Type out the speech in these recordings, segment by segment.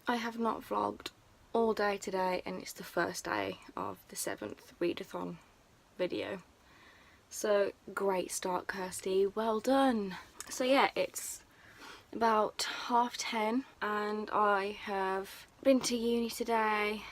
I have not vlogged all day today, and it's the first day of the 7th readathon video. So great start, Kirsty, well done. So yeah, it's about 10:30 and I have been to uni today,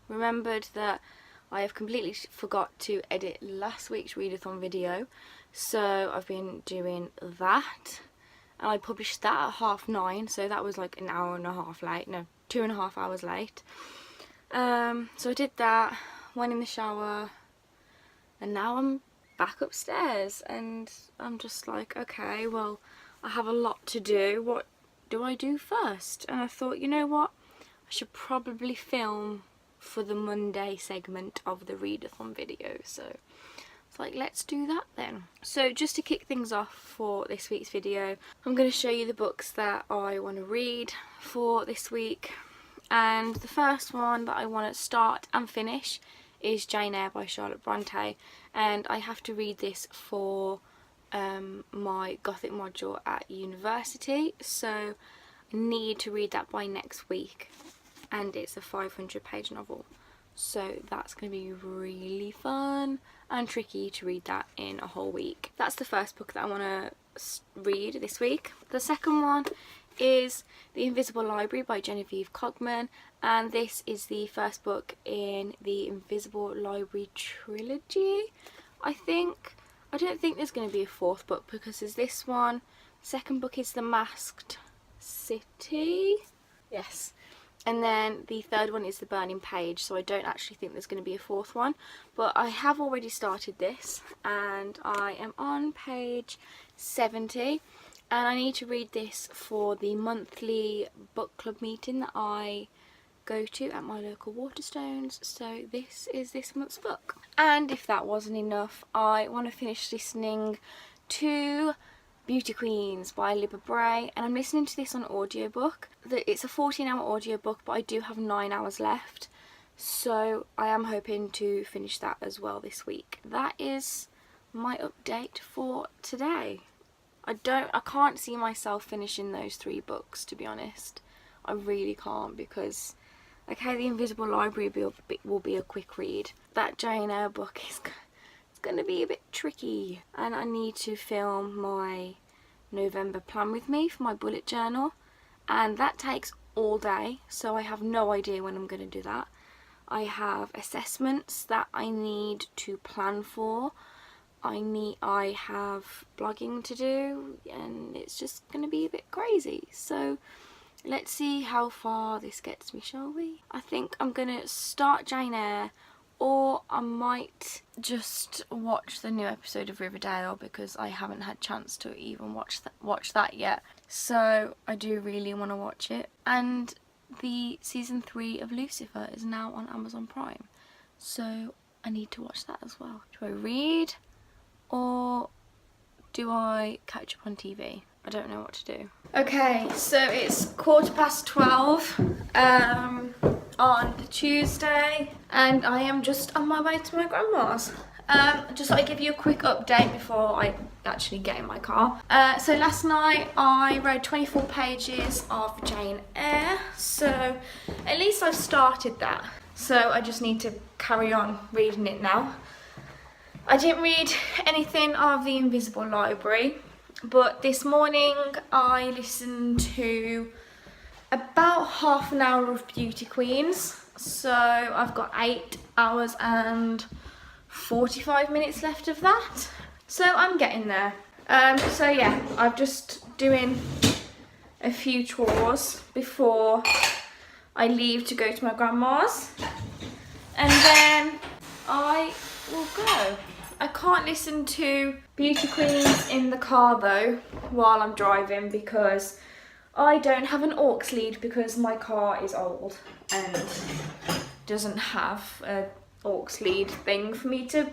remembered that I have completely forgot to edit last week's readathon video, so I've been doing that, and I published that at 9:30, so that was like an hour and a half late, no, 2.5 hours late. So I did that, went in the shower, and now I'm back upstairs and I'm just like, okay, well, I have a lot to do. What do I do first? And I thought, you know what, I should probably film for the Monday segment of the readathon video. So it's like, let's do that then. So just to kick things off for this week's video, I'm going to show you the books that I want to read for this week. And the first one that I want to start and finish is Jane Eyre by Charlotte Bronte, and I have to read this for my Gothic module at university, so I need to read that by next week, and it's a 500-page novel, so that's going to be really fun and tricky to read that in a whole week. That's the first book that I want to read this week. The second one is The Invisible Library by Genevieve Cogman, and this is the first book in the Invisible Library trilogy, I think. I don't think there's going to be a fourth book because there's this one. Second book is The Masked City, yes, and then the third one is The Burning Page, so I don't actually think there's going to be a fourth one, but I have already started this and I am on page 70. And I need to read this for the monthly book club meeting that I go to at my local Waterstones. So this is this month's book. And if that wasn't enough, I want to finish listening to Beauty Queens by Libba Bray. And I'm listening to this on audiobook. It's a 14-hour audiobook, but I do have 9 hours left. So I am hoping to finish that as well this week. That is my update for today. I can't see myself finishing those 3 books, to be honest. I really can't, because, okay, The Invisible Library will be a quick read. That Jane Eyre book is going to be a bit tricky, and I need to film my November plan with me for my bullet journal, and that takes all day, so I have no idea when I'm going to do that. I have assessments that I need to plan for. I have blogging to do, and it's just going to be a bit crazy. So let's see how far this gets me, shall we? I think I'm going to start Jane Eyre, or I might just watch the new episode of Riverdale, because I haven't had a chance to even watch that yet. So I do really want to watch it. And the season 3 of Lucifer is now on Amazon Prime, so I need to watch that as well. Do I read, or do I catch up on TV? I don't know what to do. Okay, so it's 12:15 on Tuesday, and I am just on my way to my grandma's. Just thought I'd give you a quick update before I actually get in my car. So last night I read 24 pages of Jane Eyre, so at least I've started that. So I just need to carry on reading it now. I didn't read anything of The Invisible Library, but this morning I listened to about half an hour of Beauty Queens, so I've got 8 hours and 45 minutes left of that, so I'm getting there. So yeah, I'm just doing a few chores before I leave to go to my grandma's, and then I will go. I can't listen to Beauty Queens in the car though while I'm driving, because I don't have an aux lead, because my car is old and doesn't have an aux lead thing for me to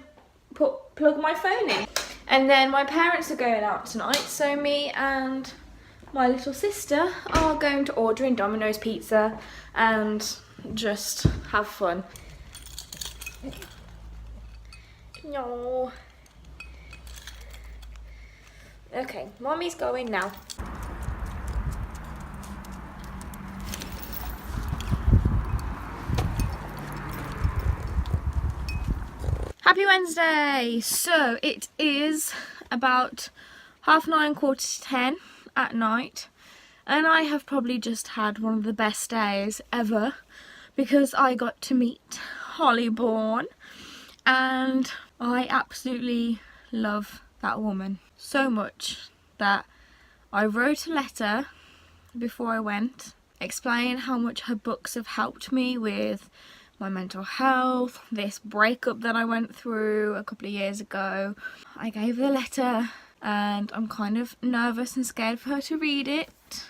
plug my phone in. And then my parents are going out tonight, so me and my little sister are going to order in Domino's pizza and just have fun. No. Okay, Mommy's going now. Happy Wednesday! So it is about 9:30, 10:15 at night, and I have probably just had one of the best days ever because I got to meet Holly Bourne, and I absolutely love that woman so much that I wrote a letter before I went explaining how much her books have helped me with my mental health, this breakup that I went through a couple of years ago. I gave her the letter and I'm kind of nervous and scared for her to read it,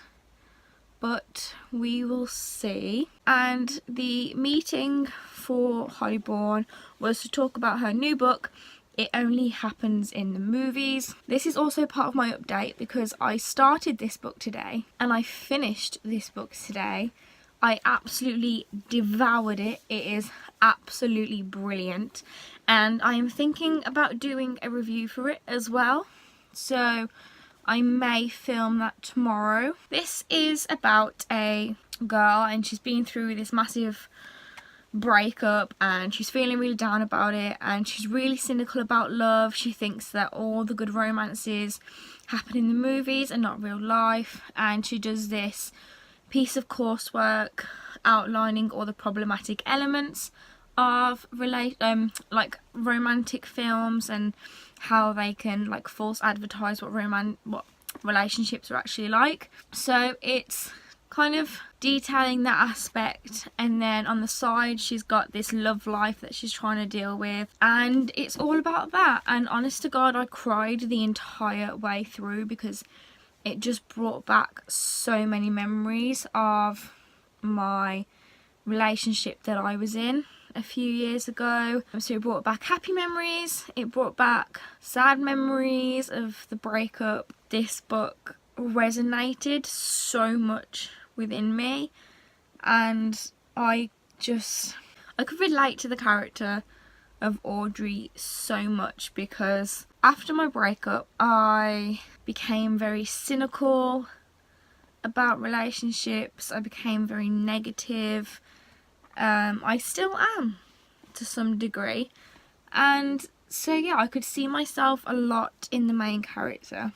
but we will see. And the meeting for Holly Bourne was to talk about her new book, It Only Happens in the Movies. This is also part of my update because I started this book today and I finished this book today. I absolutely devoured it. It is absolutely brilliant, and I am thinking about doing a review for it as well, so I may film that tomorrow. This is about a girl and she's been through this massive breakup and she's feeling really down about it, and she's really cynical about love. She thinks that all the good romances happen in the movies and not real life, and she does this piece of coursework outlining all the problematic elements of like romantic films and how they can like false advertise what relationships are actually like. So it's kind of detailing that aspect, and then on the side she's got this love life that she's trying to deal with, and it's all about that. And honest to God, I cried the entire way through because it just brought back so many memories of my relationship that I was in a few years ago. So it brought back happy memories, it brought back sad memories of the breakup. This book resonated so much within me, and I could relate to the character of Audrey so much because after my breakup I became very cynical about relationships. I became very negative. I still am to some degree, and so yeah, I could see myself a lot in the main character,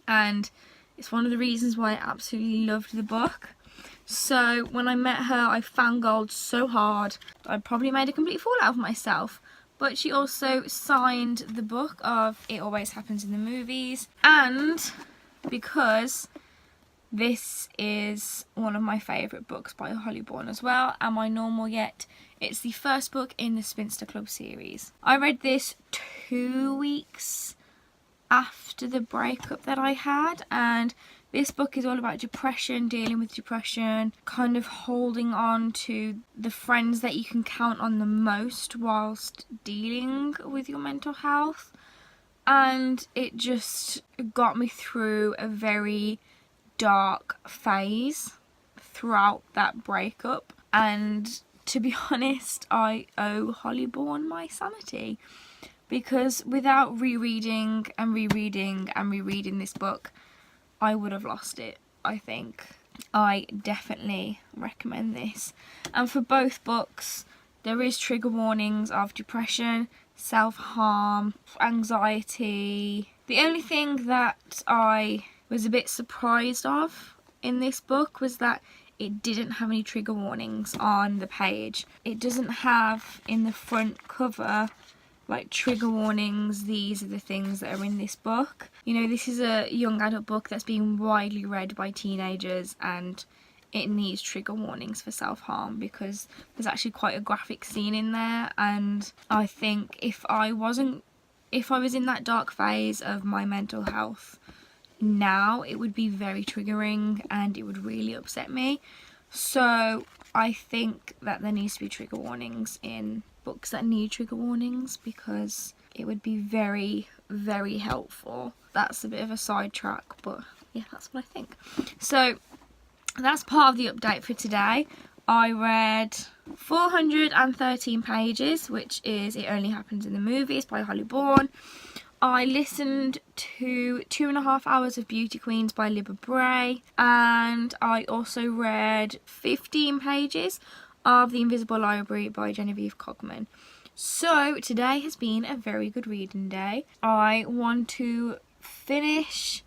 and it's one of the reasons why I absolutely loved the book. So when I met her, I fangirled so hard I probably made a complete fool out of myself. But she also signed the book of It Always Happens in the Movies, and because this is one of my favourite books by Holly Bourne as well, Am I Normal Yet? It's the first book in the Spinster Club series. I read this 2 weeks after the breakup that I had, and this book is all about depression, dealing with depression, kind of holding on to the friends that you can count on the most whilst dealing with your mental health. And it just got me through a very dark phase throughout that breakup, and to be honest, I owe Holly Bourne my sanity, because without rereading and rereading and rereading this book, I would have lost it, I think. I definitely recommend this. And for both books, there is trigger warnings of depression, self-harm, anxiety. The only thing that I was a bit surprised of in this book was that it didn't have any trigger warnings on the page. It doesn't have in the front cover like trigger warnings, these are the things that are in this book. You know, this is a young adult book that's being widely read by teenagers, and it needs trigger warnings for self-harm because there's actually quite a graphic scene in there, and I think if I was in that dark phase of my mental health now, it would be very triggering and it would really upset me. So I think that there needs to be trigger warnings in books that need trigger warnings because it would be very, very helpful. That's a bit of a sidetrack, but yeah, that's what I think. So that's part of the update for today. I read 413 pages, which is It Only Happens in the Movies by Holly Bourne. I listened to 2.5 hours of Beauty Queens by Libba Bray, and I also read 15 pages of The Invisible Library by Genevieve Cogman. So today has been a very good reading day. I want to finish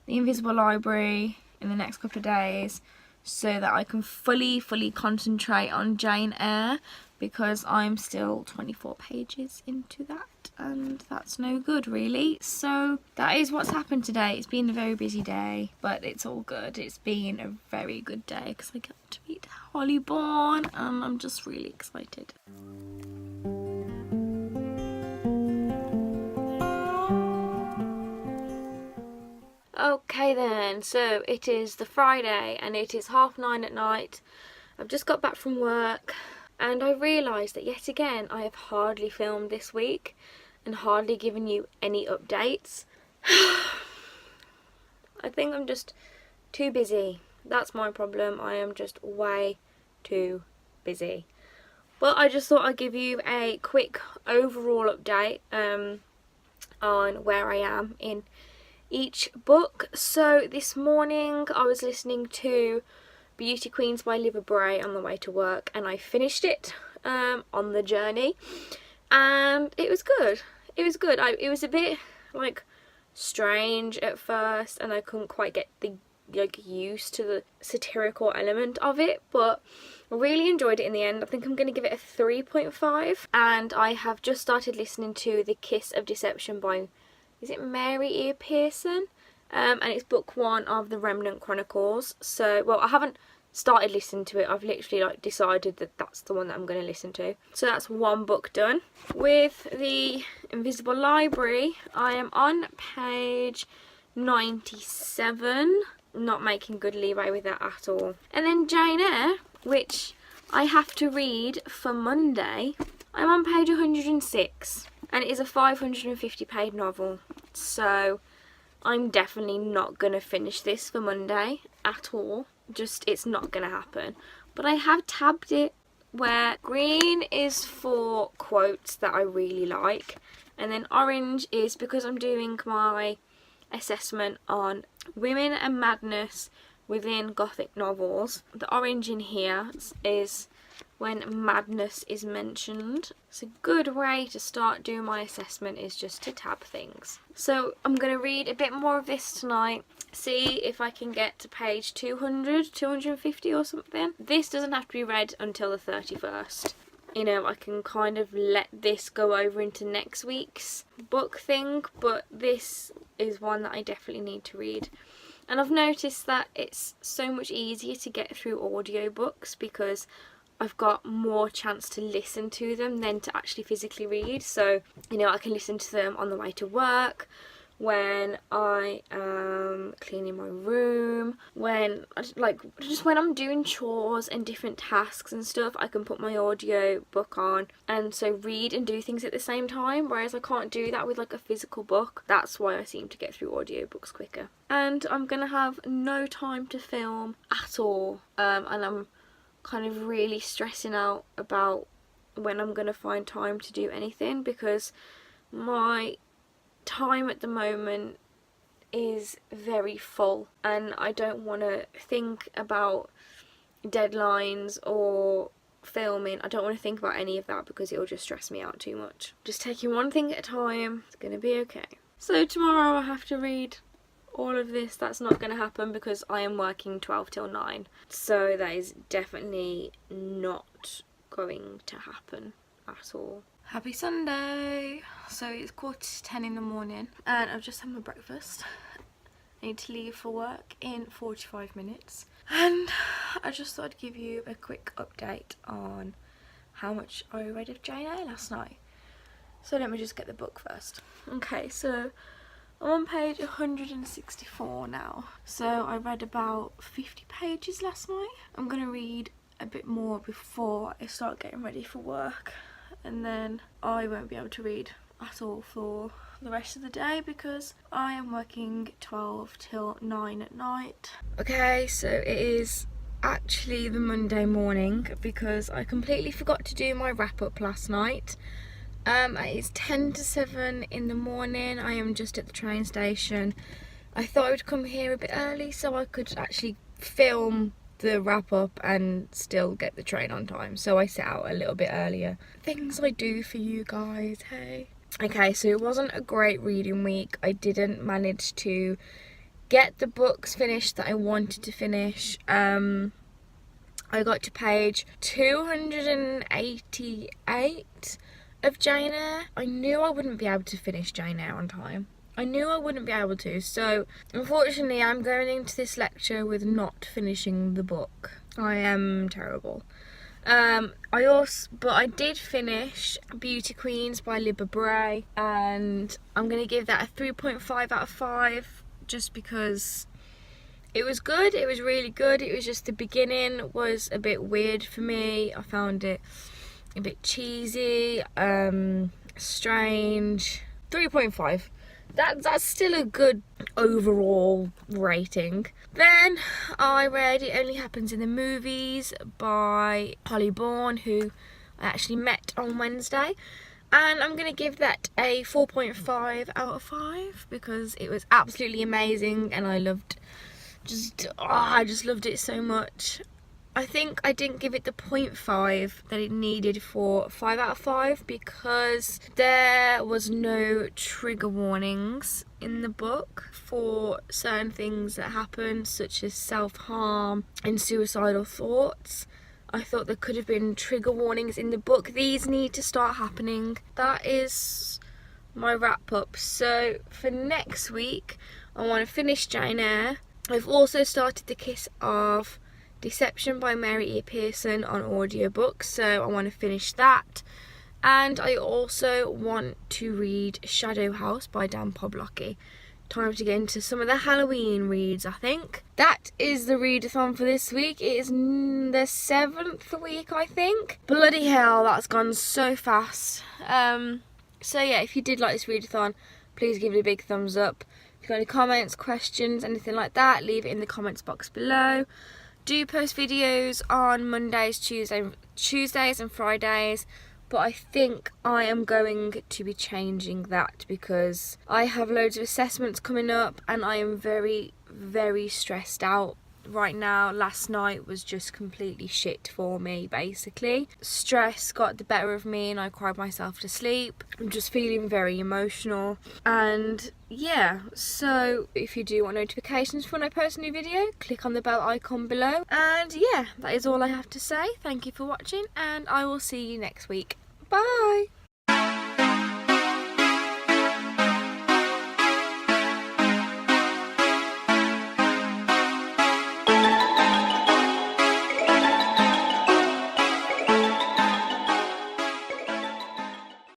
The Invisible Library in the next couple of days so that I can fully concentrate on Jane Eyre, because I'm still 24 pages into that and that's no good really. So that is what's happened today. It's been a very busy day, but it's all good. It's been a very good day because I get to meet Hollyborn and I'm just really excited. Okay then, so it is the Friday and it is 9:30 at night. I've just got back from work and I realised that yet again I have hardly filmed this week and hardly given you any updates. I think I'm just too busy. That's my problem. I am just way too busy. But I just thought I'd give you a quick overall update on where I am in each book. So this morning I was listening to Beauty Queens by Libba Bray on the way to work and I finished it on the journey and it was good. It was good. It was a bit like strange at first and I couldn't quite get the used to the satirical element of it, but I really enjoyed it in the end. I think I'm going to give it a 3.5 and I have just started listening to The Kiss of Deception by, is it Mary E. Pearson? And it's book 1 of the Remnant Chronicles. So, well, I haven't started listening to it. I've literally decided that that's the one that I'm going to listen to. So that's one book done. With The Invisible Library, I am on page 97. Not making good leeway with that at all. And then Jane Eyre, which I have to read for Monday, I'm on page 106. And it is a 550 page novel, so I'm definitely not going to finish this for Monday at all. Just, it's not going to happen. But I have tabbed it where green is for quotes that I really like, and then orange is because I'm doing my assessment on women and madness within Gothic novels. The orange in here is when madness is mentioned. So a good way to start doing my assessment is just to tab things. So I'm going to read a bit more of this tonight, see if I can get to page 200, 250 or something. This doesn't have to be read until the 31st. You know, I can kind of let this go over into next week's book thing, but this is one that I definitely need to read. And I've noticed that it's so much easier to get through audiobooks because I've got more chance to listen to them than to actually physically read. So, you know, I can listen to them on the way to work, when I am cleaning my room, when just when I'm doing chores and different tasks and stuff, I can put my audio book on and so read and do things at the same time, whereas I can't do that with like a physical book. That's why I seem to get through audiobooks quicker. And I'm gonna have no time to film at all, and I'm kind of really stressing out about when I'm gonna find time to do anything, because my time at the moment is very full and I don't want to think about deadlines or filming. I don't want to think about any of that because it'll just stress me out too much. Just taking one thing at a time. It's gonna be okay. So tomorrow I have to read all of this. That's not going to happen because I am working 12 till 9, so that is definitely not going to happen at all. Happy Sunday! So it's 9:45 in the morning and I've just had my breakfast. I need to leave for work in 45 minutes and I just thought I'd give you a quick update on how much I read of Jane Eyre last night. So let me just get the book first. Okay, so I'm on page 164 now. So I read about 50 pages last night. I'm going to read a bit more before I start getting ready for work, and then I won't be able to read at all for the rest of the day because I am working 12 till 9 at night. Okay, so it is actually the Monday morning because I completely forgot to do my wrap up last night. It's 10 to 7 in the morning. I am just at the train station. I thought I would come here a bit early so I could actually film the wrap up and still get the train on time, so I set out a little bit earlier. Things I do for you guys, hey. Okay, so it wasn't a great reading week. I didn't manage to get the books finished that I wanted to finish. I got to page 288 of Jane Eyre. I knew I wouldn't be able to finish Jane Eyre on time. I knew I wouldn't be able to, so unfortunately I'm going into this lecture with not finishing the book. I am terrible. But I did finish Beauty Queens by Libba Bray, and I'm going to give that a 3.5 out of 5 just because it was good. It was really good. It was just the beginning was a bit weird for me. I found it a bit cheesy, strange. 3.5. That's still a good overall rating. Then I read It Only Happens in the Movies by Holly Bourne, who I actually met on Wednesday, and I'm going to give that a 4.5 out of 5 because it was absolutely amazing and I just loved it so much. I think I didn't give it the 0.5 that it needed for 5 out of 5 because there was no trigger warnings in the book for certain things that happen, such as self-harm and suicidal thoughts. I thought there could have been trigger warnings in the book. These need to start happening. That is my wrap up. So for next week, I want to finish Jane Eyre. I've also started The Kiss of Deception by Mary E. Pearson on audiobook, so I want to finish that. And I also want to read Shadow House by Dan Poblocky. Time to get into some of the Halloween reads, I think. That is the readathon for this week. It is the 7th week, I think. Bloody hell, that's gone so fast. So yeah, if you did like this readathon, please give it a big thumbs up. If you've got any comments, questions, anything like that, leave it in the comments box below. Do post videos on Mondays, Tuesdays and Fridays, but I think I am going to be changing that because I have loads of assessments coming up and I am very, very stressed out right now. Last night was just completely shit for me, basically. Stress got the better of me and I cried myself to sleep. I'm just feeling very emotional, and yeah, so if you do want notifications when I post a new video, click on the bell icon below. And yeah, that is all I have to say. Thank you for watching and I will see you next week. Bye!